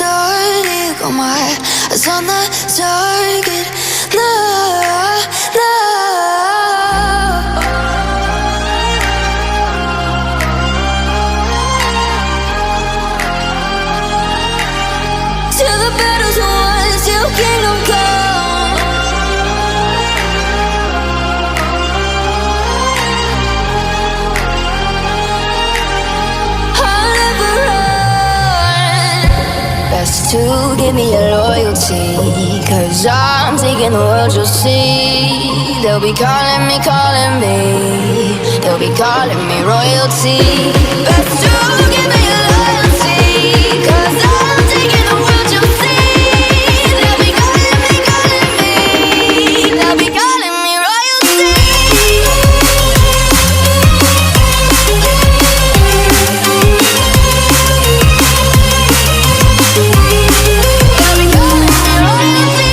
started. Got my eyes on the target. No, no. Till the battle's won, till kingdom come. I'll never run. Best to give me your loyalty, 'cause I'm taking the world, you'll see. They'll be calling me, they'll be calling me royalty. Best to give me your loyalty, 'cause I'm taking the world, you'll see. They'll be calling me, they'll be calling me royalty. They'll be calling me royalty.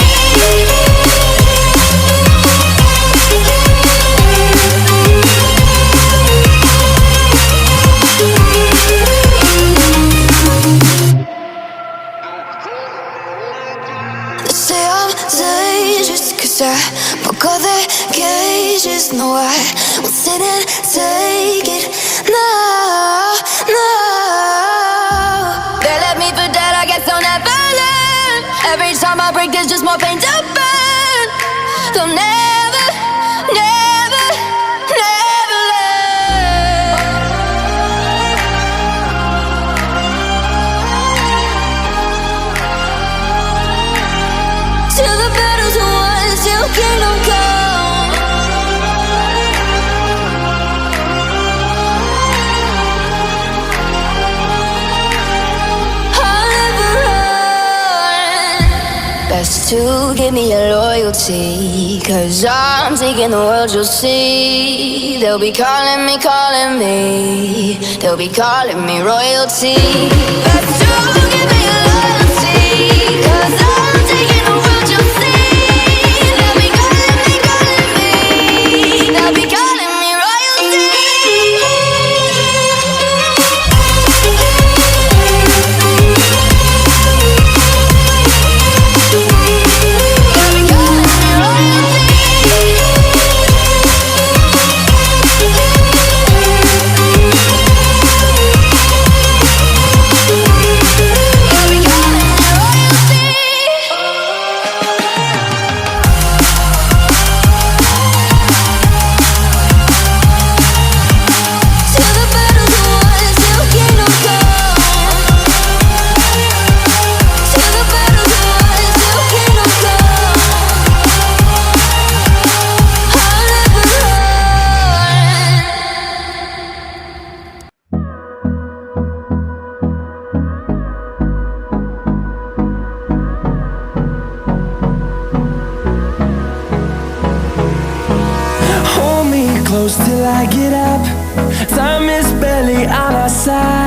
They say I'm dangerous, 'cause I broke all their cages. No, I won't sit and take it. No, no. They left me for dead, I guess I'll never learn. Every time I break, there's just more pain to burn. They'll never, never, never learn. Till the battle's won, till kingdom come. I'll never run. Best to give me your loyalty, 'cause I'm taking the world, you'll see. They'll be calling me, they'll be calling me royalty. Best to give me your loyalty, 'cause I'm taking the world, you'll see. They'll be calling me, they'll be calling me royalty. They'll be calling me royalty. They'll be calling me royalty. Till the battle's won, till kingdom come. Till the battle's won, till kingdom come. I'll never run. Hold me close till I get up. Time is barely on our side.